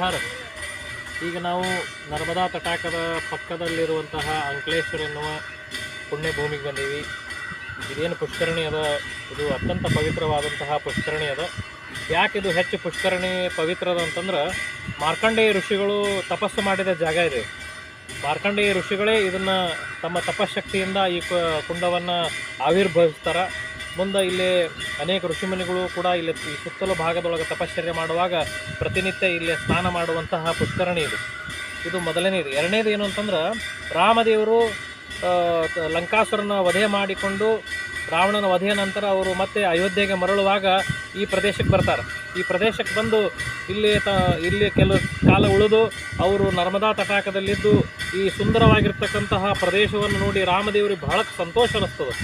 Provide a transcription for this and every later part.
ಪರಿಹಾರ. ಈಗ ನಾವು ನರ್ಮದಾ ತಟಾಕದ ಪಕ್ಕದಲ್ಲಿರುವಂತಹ ಅಂಕಲೇಶ್ವರ ಎನ್ನುವ ಪುಣ್ಯ ಭೂಮಿಗೆ ಬಂದೀವಿ. ಇದೇನು ಪುಷ್ಕರಣಿ ಅದ, ಇದು ಅತ್ಯಂತ ಪವಿತ್ರವಾದಂತಹ ಪುಷ್ಕರಣಿ ಅದ. ಯಾಕೆ ಇದು ಹೆಚ್ಚು ಪುಷ್ಕರಣಿ ಪವಿತ್ರ ಅದ ಅಂತಂದ್ರೆ, ಮಾರ್ಕಂಡೇಯ ಋಷಿಗಳು ತಪಸ್ಸು ಮಾಡಿದ ಜಾಗ ಇದೆ. ಮಾರ್ಕಂಡೇಯ ಋಷಿಗಳೇ ಇದನ್ನು ತಮ್ಮ ತಪಶಕ್ತಿಯಿಂದ ಈ ಕುಂಡವನ್ನು ಆವಿರ್ಭವಿಸ್ತಾರೆ. ಮುಂದೆ ಇಲ್ಲಿ ಅನೇಕ ಋಷಿಮುನಿಗಳು ಕೂಡ ಇಲ್ಲಿ ಈ ಸುತ್ತಲೂ ಭಾಗದೊಳಗೆ ತಪಶ್ಚರ್ಯ ಮಾಡುವಾಗ ಪ್ರತಿನಿತ್ಯ ಇಲ್ಲಿ ಸ್ನಾನ ಮಾಡುವಂತಹ ಪುಷ್ಕರಣಿ ಇದು ಮೊದಲನೇದು. ಎರಡನೇದು ಏನು ಅಂತಂದ್ರೆ, ರಾಮದೇವರು ಲಂಕಾಸುರನ ವಧೆ ಮಾಡಿಕೊಂಡು ರಾವಣನ ವಧೆಯ ನಂತರ ಅವರು ಮತ್ತೆ ಅಯೋಧ್ಯೆಗೆ ಮರಳುವಾಗ ಈ ಪ್ರದೇಶಕ್ಕೆ ಬರ್ತಾರೆ. ಈ ಪ್ರದೇಶಕ್ಕೆ ಬಂದು ಇಲ್ಲಿ ಕೆಲವು ಕಾಲ ಉಳಿದು ಅವರು ನರ್ಮದಾ ತಟಾಕದಲ್ಲಿದ್ದು ಈ ಸುಂದರವಾಗಿರ್ತಕ್ಕಂತಹ ಪ್ರದೇಶವನ್ನು ನೋಡಿ ರಾಮದೇವರಿಗೆ ಬಹಳ ಸಂತೋಷ ಅನ್ನಿಸ್ತದೆ.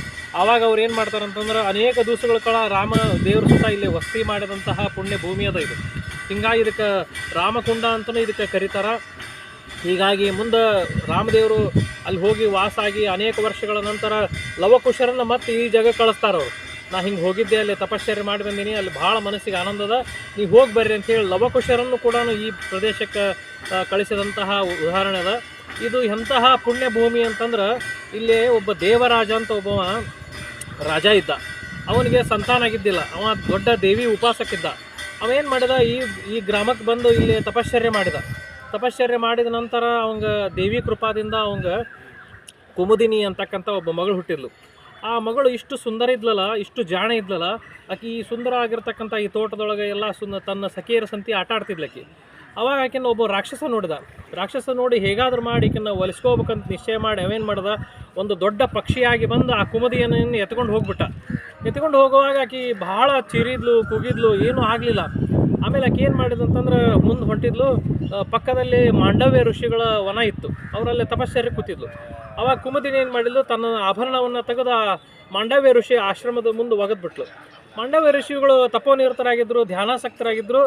ಆವಾಗ ಅವ್ರು ಏನು ಮಾಡ್ತಾರೆ ಅಂತಂದ್ರೆ, ಅನೇಕ ದಿವಸಗಳ ಕಾಲ ರಾಮ ದೇವರು ಸುತ್ತ ಇಲ್ಲಿ ವಸತಿ ಮಾಡಿದಂತಹ ಪುಣ್ಯ ಭೂಮಿ ಅದ ಇದು. ಹಿಂಗಾಗಿ ಇದಕ್ಕೆ ರಾಮಕುಂಡ ಅಂತಲೂ ಇದಕ್ಕೆ ಕರೀತಾರೆ. ಹೀಗಾಗಿ ಮುಂದೆ ರಾಮದೇವರು ಅಲ್ಲಿ ಹೋಗಿ ವಾಸಾಗಿ ಅನೇಕ ವರ್ಷಗಳ ನಂತರ ಲವಕುಶರನ್ನು ಮತ್ತೆ ಈ ಜಾಗಕ್ಕೆ ಕಳಿಸ್ತಾರೆ ಅವರು. ನಾ ಹಿಂಗೆ ಹೋಗಿದ್ದೆ, ಅಲ್ಲಿ ತಪಶ್ಚರ್ಯ ಮಾಡಿ ಬಂದೀನಿ, ಅಲ್ಲಿ ಭಾಳ ಮನಸ್ಸಿಗೆ ಆನಂದದ, ನೀವು ಹೋಗಿ ಬರ್ರಿ ಅಂತೇಳಿ ಲವಕುಶರನ್ನು ಕೂಡ ಈ ಪ್ರದೇಶಕ್ಕೆ ಕಳಿಸಿದಂತಹ ಉದಾಹರಣೆ ಅದ. ಇದು ಎಂತಹ ಪುಣ್ಯ ಭೂಮಿ ಅಂತಂದ್ರೆ, ಇಲ್ಲಿ ಒಬ್ಬ ದೇವರಾಜ ಅಂತ ಒಬ್ಬ ರಾಜ ಇದ್ದ. ಅವನಿಗೆ ಸಂತಾನ ಆಗಿದ್ದಿಲ್ಲ. ಅವ ದೊಡ್ಡ ದೇವಿ ಉಪಾಸಕ್ಕಿದ್ದ. ಅವೇನು ಮಾಡಿದ, ಈ ಗ್ರಾಮಕ್ಕೆ ಬಂದು ಇಲ್ಲಿ ತಪಶ್ಚರ್ಯ ಮಾಡಿದ ನಂತರ ಅವಂಗ ದೇವಿ ಕೃಪಾದಿಂದ ಅವಂಗ ಕುಮುದಿನಿ ಅಂತಕ್ಕಂಥ ಒಬ್ಬ ಮಗಳು ಹುಟ್ಟಿದ್ಲು. ಆ ಮಗಳು ಇಷ್ಟು ಸುಂದರ ಇದ್ಲಲ್ಲ, ಇಷ್ಟು ಜಾಣ ಇದ್ಲಲ್ಲ, ಆಕೆ ಈ ಸುಂದರ ಆಗಿರ್ತಕ್ಕಂಥ ಈ ತೋಟದೊಳಗೆ ಎಲ್ಲ ತನ್ನ ಸಖಿಯರ ಸಂತಿ ಆಟ ಆಡ್ತಿದ್ಲಕ್ಕಿ. ಅವಾಗ ಆಕೆನ ಒಬ್ಬ ರಾಕ್ಷಸ ನೋಡಿದ. ರಾಕ್ಷಸ ನೋಡಿ ಹೇಗಾದ್ರೂ ಮಾಡಿ ಈಕೆನ ಒಲಿಸ್ಕೋಬೇಕಂತ ನಿಶ್ಚಯ ಮಾಡಿ ಅವೇನು ಮಾಡ್ದ, ಒಂದು ದೊಡ್ಡ ಪಕ್ಷಿಯಾಗಿ ಬಂದು ಆ ಕುಮುದಿಯನ್ನು ಎತ್ಕೊಂಡು ಹೋಗ್ಬಿಟ್ಟ. ಎತ್ಕೊಂಡು ಹೋಗುವಾಗ ಆಕೆ ಭಾಳ ಚಿರಿದ್ಲು, ಕುಗಿದ್ಲು, ಏನೂ ಆಗಲಿಲ್ಲ. ಆಮೇಲೆ ಆಕೆ ಏನು ಮಾಡಿದಂತಂದ್ರೆ, ಮುಂದೆ ಹೊಂಟಿದ್ಲು. ಪಕ್ಕದಲ್ಲಿ ಮಾಂಡವ್ಯ ಋಷಿಗಳ ವನ ಇತ್ತು, ಅವರಲ್ಲಿ ತಪಶ್ಚರ್ಯ ಕೂತಿದ್ಲು. ಅವಾಗ ಕುಮುದಿನಿ ಏನು ಮಾಡಿದ್ಲು, ತನ್ನ ಆಭರಣವನ್ನು ತೆಗೆದು ಆ ಮಾಂಡವ್ಯ ಋಷಿ ಆಶ್ರಮದ ಮುಂದೆ ಒಗೆದ್ಬಿಟ್ಲು. ಮಾಂಡವ್ಯ ಋಷಿಗಳು ತಪೋನಿರತರಾಗಿದ್ದರು, ಧ್ಯಾನಾಸಕ್ತರಾಗಿದ್ದರು.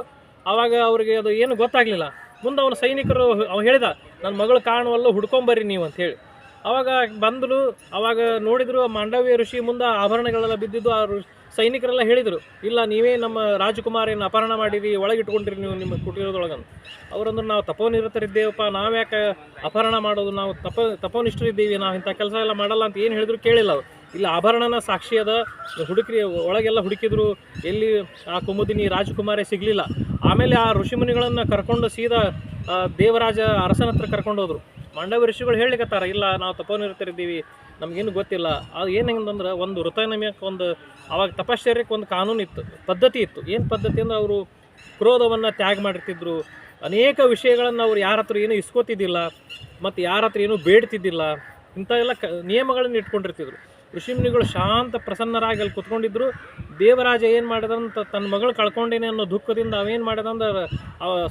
ಆವಾಗ ಅವ್ರಿಗೆ ಅದು ಏನು ಗೊತ್ತಾಗಲಿಲ್ಲ. ಮುಂದೆ ಅವನ ಸೈನಿಕರು ಹೇಳಿದ, ನನ್ನ ಮಗಳು ಕಾಣುವಲ್ಲ, ಹುಡ್ಕೊಂಬರ್ರಿ ನೀವು ಅಂಥೇಳಿ. ಆವಾಗ ಬಂದರು. ಆವಾಗ ನೋಡಿದರು ಮಾಂಡವ್ಯ ಋಷಿ ಮುಂದೆ ಆಭರಣಗಳೆಲ್ಲ ಬಿದ್ದಿದ್ದು. ಆ ಸೈನಿಕರೆಲ್ಲ ಹೇಳಿದರು, ಇಲ್ಲ ನೀವೇ ನಮ್ಮ ರಾಜಕುಮಾರಿಯನ್ನು ಅಪಹರಣ ಮಾಡಿರಿ, ಒಳಗಿಟ್ಕೊಂಡಿರಿ ನೀವು ನಿಮ್ಮ ಕುಟೀರದೊಳಗಂದು. ಅವರಂದ್ರೆ, ನಾವು ತಪೋನಿರತರಿದ್ದೇವಪ್ಪ, ನಾವು ಯಾಕೆ ಅಪಹರಣ ಮಾಡೋದು, ನಾವು ತಪೋನಿಷ್ಠರಿದ್ದೀವಿ, ನಾವು ಇಂಥ ಕೆಲಸ ಎಲ್ಲ ಮಾಡಲ್ಲ ಅಂತ ಏನು ಹೇಳಿದ್ರು ಕೇಳಿಲ್ಲ ಅವರು. ಇಲ್ಲಿ ಆಭರಣನ ಸಾಕ್ಷಿ ಅದ, ಹುಡುಕ್ರಿ, ಒಳಗೆಲ್ಲ ಹುಡುಕಿದ್ರು, ಎಲ್ಲಿ ಆ ಕುಮುದಿನಿ ರಾಜಕುಮಾರಿ ಸಿಗಲಿಲ್ಲ. ಆಮೇಲೆ ಆ ಋಷಿಮುನಿಗಳನ್ನು ಕರ್ಕೊಂಡು ಸೀದಾ ದೇವರಾಜ ಅರಸನ ಹತ್ರ ಕರ್ಕೊಂಡು ಹೋದರು. ಮಾಂಡವ್ಯ ಋಷಿಗಳು ಹೇಳಿಕತ್ತಾರ, ಇಲ್ಲ ನಾವು ತಪೋನಿರತರಿದ್ದೀವಿ, ನಮಗೇನು ಗೊತ್ತಿಲ್ಲ. ಅದು ಏನಂತಂದ್ರೆ, ಒಂದು ಋತನಿಯಮಕ್ಕೆ ಆವಾಗ ತಪಶ್ಚರ್ಯಕ್ಕೆ ಒಂದು ಕಾನೂನು ಇತ್ತು, ಪದ್ಧತಿ ಇತ್ತು. ಏನು ಪದ್ಧತಿ ಅಂದ್ರೆ, ಅವರು ಕ್ರೋಧವನ್ನು ತ್ಯಾಗ ಮಾಡಿರ್ತಿದ್ರು. ಅನೇಕ ವಿಷಯಗಳನ್ನು ಅವ್ರು ಯಾರ ಹತ್ರ ಏನೂ ಇಸ್ಕೋತಿದ್ದಿಲ್ಲ, ಮತ್ತು ಯಾರ ಹತ್ರ ಏನೂ ಬೇಡ್ತಿದ್ದಿಲ್ಲ. ಇಂಥ ಎಲ್ಲ ನಿಯಮಗಳನ್ನು ಇಟ್ಕೊಂಡಿರ್ತಿದ್ರು. ಋಷಿಮುನಿಗಳು ಶಾಂತ ಪ್ರಸನ್ನರಾಗಿ ಅಲ್ಲಿ ಕುತ್ಕೊಂಡಿದ್ರು. ದೇವರಾಜ ಏನು ಮಾಡಿದಂತ, ತನ್ನ ಮಗಳು ಕಳ್ಕೊಂಡೇನೆ ಅನ್ನೋ ದುಃಖದಿಂದ ಅವೇನು ಮಾಡಿದಂದ್ರೆ,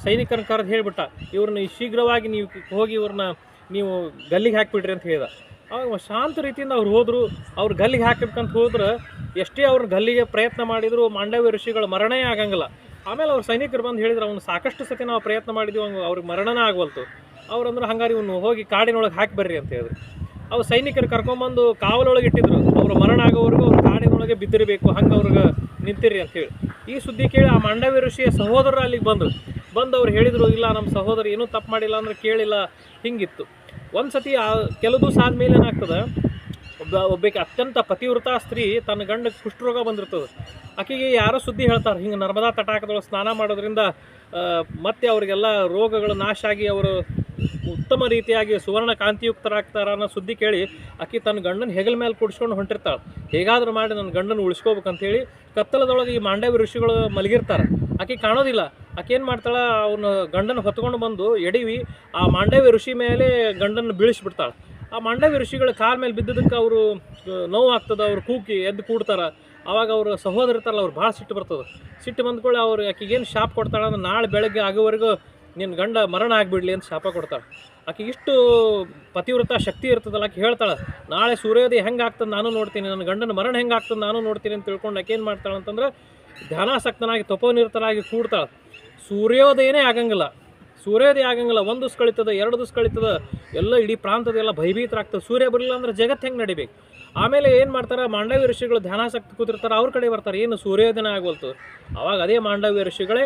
ಸೈನಿಕರನ್ನ ಕರೆದು ಹೇಳಿಬಿಟ್ಟ, ಇವ್ರನ್ನ ಶೀಘ್ರವಾಗಿ ನೀವು ಹೋಗಿ ಇವ್ರನ್ನ ನೀವು ಗಲ್ಲಿಗೆ ಹಾಕಿಬಿಡ್ರಿ ಅಂತ ಹೇಳಿದ. ಅವಾಗ ಶಾಂತ ರೀತಿಯಿಂದ ಅವ್ರು ಹೋದರು. ಅವ್ರು ಗಲ್ಲಿಗೆ ಹಾಕಿಬೇಕಂತ ಹೋದ್ರೆ, ಎಷ್ಟೇ ಅವ್ರನ್ನ ಗಲ್ಲಿಗೆ ಪ್ರಯತ್ನ ಮಾಡಿದ್ರು ಮಾಂಡವ್ಯ ಋಷಿಗಳು ಮರಣೇ ಆಗಂಗಿಲ್ಲ. ಆಮೇಲೆ ಅವ್ರ ಸೈನಿಕರು ಬಂದು ಹೇಳಿದ್ರು, ಅವ್ನು ಸಾಕಷ್ಟು ಸತಿ ನಾವು ಪ್ರಯತ್ನ ಮಾಡಿದ್ವಿ, ಅವ್ರಿಗೆ ಮರಣನೇ ಆಗವಲ್ತು. ಅವ್ರಂದ್ರೆ, ಹಂಗಾರಿ ಇವನು ಹೋಗಿ ಕಾಡಿನೊಳಗೆ ಹಾಕಿ ಬರ್ರಿ ಅಂತ ಹೇಳಿದ್ರು. ಅವ್ರು ಸೈನಿಕರು ಕರ್ಕೊಂಬಂದು ಕಾವಲೊಳಗೆ ಇಟ್ಟಿದ್ರು. ಅವರು ಮರಣ ಆಗೋವರೆಗೂ ಅವ್ರು ಕಾಡಿನೊಳಗೆ ಬಿದ್ದಿರಬೇಕು, ಹಂಗೆ ಅವ್ರಿಗೆ ನಿಂತಿರಿ ಅಂತೇಳಿ. ಈ ಸುದ್ದಿ ಕೇಳಿ ಆ ಮಾಂಡವ್ಯ ಋಷಿಯ ಸಹೋದರರು ಅಲ್ಲಿಗೆ ಬಂದು ಅವ್ರು ಹೇಳಿದರು, ಇಲ್ಲ ನಮ್ಮ ಸಹೋದರ ಏನೂ ತಪ್ಪು ಮಾಡಿಲ್ಲ ಅಂದ್ರೆ ಕೇಳಿಲ್ಲ, ಹಿಂಗಿತ್ತು. ಒಂದು ಸತಿ ಕೆಲವು ದಿವಸ ಆದಮೇಲೆ ಏನಾಗ್ತದೆ, ಒಬ್ಬಕ್ಕೆ ಅತ್ಯಂತ ಪತಿವ್ರತ ಸ್ತ್ರೀ ತನ್ನ ಗಂಡಕ್ಕೆ ಕುಷ್ಠರೋಗ ಬಂದಿರ್ತದೆ. ಆಕೆಗೆ ಯಾರೋ ಸುದ್ದಿ ಹೇಳ್ತಾರೆ, ಹಿಂಗೆ ನರ್ಮದಾ ತಟಾಕದೊಳಗೆ ಸ್ನಾನ ಮಾಡೋದ್ರಿಂದ ಮತ್ತೆ ಅವರಿಗೆಲ್ಲ ರೋಗಗಳು ನಾಶ ಆಗಿ ಅವರು ಉತ್ತಮ ರೀತಿಯಾಗಿ ಸುವರ್ಣ ಕಾಂತಿಯುಕ್ತರಾಗ್ತಾರ ಅನ್ನೋ ಸುದ್ದಿ ಕೇಳಿ ಆಕೆ ತನ್ನ ಗಂಡನ ಹೆಗಲ ಮೇಲೆ ಕೂಡಿಸ್ಕೊಂಡು ಹೊಂಟಿರ್ತಾಳೆ. ಹೇಗಾದರೂ ಮಾಡಿ ನನ್ನ ಗಂಡನ ಉಳಿಸ್ಕೋಬೇಕಂತೇಳಿ ಕತ್ತಲದೊಳಗೆ ಈ ಮಾಂಡವ್ಯ ಋಷಿಗಳು ಮಲಗಿರ್ತಾರೆ. ಆಕೆ ಕಾಣೋದಿಲ್ಲ. ಆಕೆ ಏನು ಮಾಡ್ತಾಳೆ, ಅವನ ಗಂಡನ ಹೊತ್ಕೊಂಡು ಬಂದು ಎಡವಿ ಆ ಮಾಂಡವ್ಯ ಋಷಿ ಮೇಲೆ ಗಂಡನ ಬೀಳಿಸ್ಬಿಡ್ತಾಳೆ. ಆ ಮಾಂಡವ್ಯ ಋಷಿಗಳ ಕಾಲ ಮೇಲೆ ಬಿದ್ದದಕ್ಕೆ ಅವರು ನೋವು ಆಗ್ತದೆ. ಅವ್ರು ಕೂಗಿ ಎದ್ದು ಕೂಡ್ತಾರೆ. ಆವಾಗ ಅವರು ಸಹೋದರ ಇರ್ತಾರಲ್ಲ, ಅವ್ರು ಭಾಳ ಸಿಟ್ಟು ಬರ್ತದೆ. ಸಿಟ್ಟು ಬಂದ್ಕೊಳ್ಳಿ ಅವ್ರು ಆಕೆಗೇನು ಶಾಪ ಕೊಡ್ತಾಳೆ ಅಂದ್ರೆ, ನಾಳೆ ಬೆಳಗ್ಗೆ ಆಗೋವರೆಗೂ ನಿನ್ನ ಗಂಡ ಮರಣ ಆಗಿಬಿಡ್ಲಿ ಅಂತ ಶಾಪ ಕೊಡ್ತಾಳೆ. ಆಕೆ ಇಷ್ಟು ಪತಿವ್ರತ ಶಕ್ತಿ ಇರ್ತದಲ್ಲ, ಆಕೆ ಹೇಳ್ತಾಳೆ, ನಾಳೆ ಸೂರ್ಯೋದಯ ಹೆಂಗೆ ಆಗ್ತದೆ ನಾನು ನೋಡ್ತೀನಿ, ನನ್ನ ಗಂಡನ ಮರಣ ಹೆಂಗೆ ಆಗ್ತದೆ ನಾನು ನೋಡ್ತೀನಿ ಅಂತ ತಿಳ್ಕೊಂಡು ಆಕೆ ಏನು ಮಾಡ್ತಾಳೆ ಅಂತಂದ್ರೆ, ಧ್ಯಾನಾಸಕ್ತನಾಗಿ ತಪೋನಿರತರಾಗಿ ಕೂಡ್ತಾಳೆ. ಸೂರ್ಯೋದಯನೇ ಆಗಂಗಿಲ್ಲ. ಒಂದು ದಿವಸ ಕಳೀತದೆ, 2 ದಿವಸ ಕಳೀತದೆ, ಎಲ್ಲ ಇಡೀ ಪ್ರಾಂತದೆಲ್ಲ ಭಯಭೀತರಾಗ್ತದೆ. ಸೂರ್ಯ ಬರಲಿಲ್ಲ ಅಂದ್ರೆ ಜಗತ್ತು ಹೆಂಗೆ ನಡಿಬೇಕು. ಆಮೇಲೆ ಏನು ಮಾಡ್ತಾರೆ, ಮಾಂಡವ್ಯ ಋಷಿಗಳು ಧ್ಯಾನಾಸಕ್ತಿ ಕೂತಿರ್ತಾರೆ, ಅವ್ರ ಕಡೆ ಬರ್ತಾರೆ, ಏನು ಸೂರ್ಯೋದಯ ಆಗವಲ್ತು. ಅವಾಗ ಅದೇ ಮಾಂಡವ್ಯ ಋಷಿಗಳೇ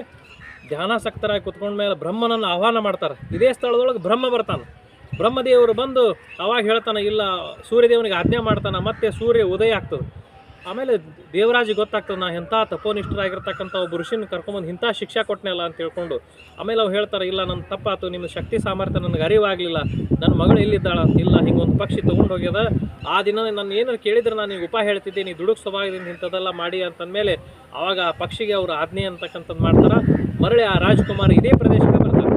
ಧ್ಯಾನಾಸಕ್ತರಾಗಿ ಕುತ್ಕೊಂಡ ಮೇಲೆ ಬ್ರಹ್ಮನನ್ನು ಆಹ್ವಾನ ಮಾಡ್ತಾರೆ. ಇದೇ ಸ್ಥಳದೊಳಗೆ ಬ್ರಹ್ಮ ಬರ್ತಾನೆ. ಬ್ರಹ್ಮದೇವರು ಬಂದು ಅವಾಗ ಹೇಳ್ತಾನೆ, ಇಲ್ಲ ಸೂರ್ಯದೇವನಿಗೆ ಆಜ್ಞೆ ಮಾಡ್ತಾನೆ. ಮತ್ತೆ ಸೂರ್ಯ ಉದಯ ಆಗ್ತದೆ. ಆಮೇಲೆ ದೇವರಾಜಿಗೆ ಗೊತ್ತಾಗ್ತದೆ, ನಾ ಇಂಥ ತಪೋನಿಷ್ಠರಾಗಿರ್ತಕ್ಕಂಥ ಒಬ್ಬ ಋಷಿನ ಕರ್ಕೊಂಬಂದು ಇಂಥ ಶಿಕ್ಷೆ ಕೊಟ್ಟನೆಲ್ಲ ಅಂತ ಹೇಳ್ಕೊಂಡು. ಆಮೇಲೆ ಅವ್ರು ಹೇಳ್ತಾರೆ, ಇಲ್ಲ ನನ್ನ ತಪ್ಪಾತು, ನಿಮ್ಮ ಶಕ್ತಿ ಸಾಮರ್ಥ್ಯ ನನಗೆ ಅರಿವಾಗಲಿಲ್ಲ, ನನ್ನ ಮಗಳು ಎಲ್ಲಿದ್ದಾಳ, ಇಲ್ಲ ಹಿಂಗೊಂದು ಪಕ್ಷಿ ತೊಗೊಂಡು ಹೋಗ್ಯದ, ಆ ದಿನ ನಾನು ಏನಾರು ಕೇಳಿದ್ರೆ ನಾನು ಈಗ ಉಪಾಯ ಹೇಳ್ತಿದ್ದೀನಿ, ದುಡುಕ್ ಸ್ವಭಾವದಿಂದ ಇಂಥದ್ದೆಲ್ಲ ಮಾಡಿ ಅಂತಂದಮೇಲೆ ಅವಾಗ ಆ ಪಕ್ಷಿಗೆ ಅವರು ಆಜ್ಞೆ ಅಂತಕ್ಕಂಥದ್ದು ಮಾಡ್ತಾರೆ. ಮರಳಿ ಆ ರಾಜ್ಕುಮಾರ್ ಇದೇ ಪ್ರದೇಶಕ್ಕೆ ಬರ್ತಾರೆ.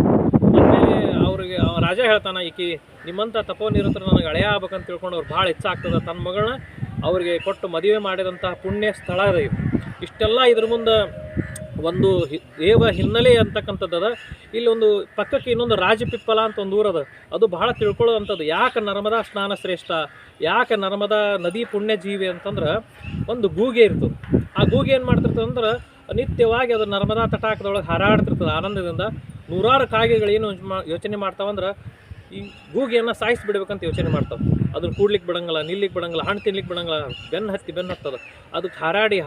ಆಮೇಲೆ ಅವ್ರಿಗೆ ರಾಜ ಹೇಳ್ತಾನೆ, ಈಕಿ ನಿಮ್ಮಂಥ ತಪೋನಿರತರು ನನಗೆ ಹಳೆಯ ಆಗ್ಬೇಕಂತ ತಿಳ್ಕೊಂಡು ಅವ್ರು ಭಾಳ ಇಚ್ಛಾಗ್ತದೆ. ತನ್ನ ಮಗಳನ್ನ ಅವರಿಗೆ ಕೊಟ್ಟು ಮದುವೆ ಮಾಡಿದಂತಹ ಪುಣ್ಯ ಸ್ಥಳ ಅದ ಇದು. ಇಷ್ಟೆಲ್ಲ ಇದ್ರ ಮುಂದೆ ಒಂದು ದೇವ ಹಿನ್ನೆಲೆ ಅಂತಕ್ಕಂಥದ್ದು. ಇಲ್ಲಿ ಒಂದು ಪಕ್ಕಕ್ಕೆ ಇನ್ನೊಂದು ರಾಜಪಿಪ್ಪಲ ಅಂತ ಒಂದು ಊರದ, ಅದು ಬಹಳ ತಿಳ್ಕೊಳ್ಳೋವಂಥದ್ದು. ಯಾಕೆ ನರ್ಮದಾ ಸ್ನಾನ ಶ್ರೇಷ್ಠ, ಯಾಕೆ ನರ್ಮದಾ ನದಿ ಪುಣ್ಯ ಜೀವಿ ಅಂತಂದ್ರೆ, ಒಂದು ಗೂಗೆ ಇರ್ತದೆ. ಆ ಗೂಗೆ ಏನು ಮಾಡ್ತಿರ್ತದೆ ಅಂದ್ರೆ, ನಿತ್ಯವಾಗಿ ಅದು ನರ್ಮದಾ ತಟಾಕದೊಳಗೆ ಹಾರಾಡ್ತಿರ್ತದೆ ಆನಂದದಿಂದ. ನೂರಾರು ಕಾಗೆಗಳು ಏನು ಯೋಚನೆ ಮಾಡ್ತಾವಂದ್ರೆ, ಈ ಗೂಗೆಯನ್ನು ಸಾಯಿಸಿಬಿಡ್ಬೇಕಂತ ಯೋಚನೆ ಮಾಡ್ತಾವೆ. ಅದನ್ನು ಕೂಡ್ಲಿಕ್ಕೆ ಬಿಡಂಗಿಲ್ಲ, ನಿಲ್ಲಿಕ್ಕೆ ಬಿಡಂಗಿಲ್ಲ, ಹಣ್ಣು ತಿನ್ಲಿಕ್ಕೆ ಬಿಡಂಗಿಲ್ಲ, ಬೆನ್ನು ಹತ್ತದ. ಅದಕ್ಕೆ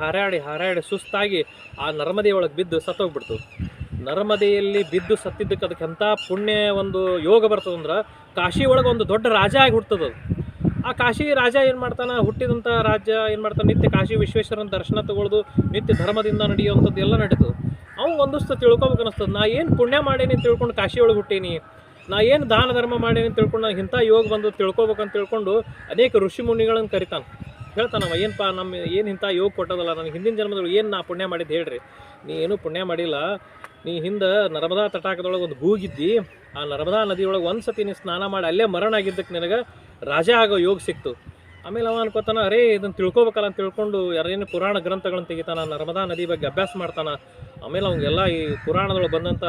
ಹಾರಾಡಿ ಸುಸ್ತಾಗಿ ಆ ನರ್ಮದೆಯೊಳಗೆ ಬಿದ್ದು ಸತ್ತೋಗ್ಬಿಡ್ತದೆ. ನರ್ಮದೆಯಲ್ಲಿ ಬಿದ್ದು ಸತ್ತಿದ್ದಕ್ಕೆ ಅದಕ್ಕೆ ಎಂಥ ಪುಣ್ಯ ಒಂದು ಯೋಗ ಬರ್ತದಂದ್ರೆ, ಕಾಶಿ ಒಳಗೆ ಒಂದು ದೊಡ್ಡ ರಾಜ ಆಗಿ ಹುಡ್ತದ. ಆ ಕಾಶಿ ರಾಜ ಏನು ಮಾಡ್ತಾನೆ, ಹುಟ್ಟಿದಂಥ ರಾಜ್ಯ ಏನು ಮಾಡ್ತಾನೆ, ನಿತ್ಯ ಕಾಶಿ ವಿಶ್ವೇಶ್ವರನ ದರ್ಶನ ತಗೊಳ್ಳೋದು, ನಿತ್ಯ ಧರ್ಮದಿಂದ ನಡೆಯುವಂಥದ್ದು ಎಲ್ಲ ನಡೀತದೆ. ಅವ್ನು ಒಂದಷ್ಟು ತಿಳ್ಕೊಬೇಕು ಅನ್ನಿಸ್ತದೆ, ನಾ ಏನು ಪುಣ್ಯ ಮಾಡೀನಿ ತಿಳ್ಕೊಂಡು ಕಾಶಿ ಒಳಗೆ ಹುಟ್ಟೀನಿ, ನಾ ಏನು ದಾನ ಧರ್ಮ ಮಾಡೀನಿ ತಿಳ್ಕೊಂಡು ನಾನು ಇಂಥ ಯೋಗ ಬಂದು ತಿಳ್ಕೊಬೇಕಂತ ತಿಳ್ಕೊಂಡು ಅನೇಕ ಋಷಿ ಮುನಿಗಳನ್ನು ಕರಿತಾನೆ. ಹೇಳ್ತಾನವ, ಏನಪ್ಪ ನಮ್ಮ ಏನು ಇಂಥ ಯೋಗ ಕೊಟ್ಟೋದಲ್ಲ, ನನಗೆ ಹಿಂದಿನ ಜನ್ಮದೊಳಗೆ ಏನು ನಾ ಪುಣ್ಯ ಮಾಡಿದ್ದು ಹೇಳ್ರಿ. ನೀ ಏನೂ ಪುಣ್ಯ ಮಾಡಿಲ್ಲ, ನೀ ಹಿಂದೆ ನರ್ಮದಾ ತಟಾಕದೊಳಗೆ ಒಂದು ಗೂಗಿದ್ದಿ, ಆ ನರ್ಮದಾ ನದಿಯೊಳಗೆ ಒಂದು ಸತಿ ನೀನು ಸ್ನಾನ ಮಾಡಿ ಅಲ್ಲೇ ಮರಣ ಆಗಿದ್ದಕ್ಕೆ ನಿನಗೆ ರಾಜ ಆಗೋ ಯೋಗ ಸಿಕ್ತು. ಆಮೇಲೆ ಅವ ಅನ್ಕೋತಾನ, ಅರೇ ಇದನ್ನು ತಿಳ್ಕೊಬೇಕಲ್ಲ ಅಂತ ತಿಳ್ಕೊಂಡು ಯಾರೇನು ಪುರಾಣ ಗ್ರಂಥಗಳನ್ನು ತೆಗಿತಾನ, ನರ್ಮದಾ ನದಿ ಬಗ್ಗೆ ಅಭ್ಯಾಸ ಮಾಡ್ತಾನೆ. ಆಮೇಲೆ ಅವ್ನಿಗೆಲ್ಲ ಈ ಪುರಾಣದೊಳಗೆ ಬಂದಂಥ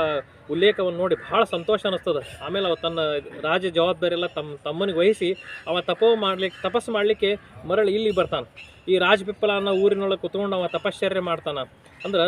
ಉಲ್ಲೇಖವನ್ನು ನೋಡಿ ಭಾಳ ಸಂತೋಷ ಅನ್ನಿಸ್ತದೆ. ಆಮೇಲೆ ಅವ ತನ್ನ ರಾಜ್ಯ ಜವಾಬ್ದಾರಿ ಎಲ್ಲ ತಮ್ಮನಿಗೆ ವಹಿಸಿ ಅವ ತಪಸ್ಸು ಮಾಡಲಿಕ್ಕೆ ಮರಳಿ ಇಲ್ಲಿ ಬರ್ತಾನೆ. ಈ ರಾಜಪಿಪ್ಪಲ ಅನ್ನೋ ಊರಿನೊಳಗೆ ಕುತ್ಕೊಂಡು ಅವ ತಪಶ್ಚರ್ಯ ಮಾಡ್ತಾನೆ. ಅಂದ್ರೆ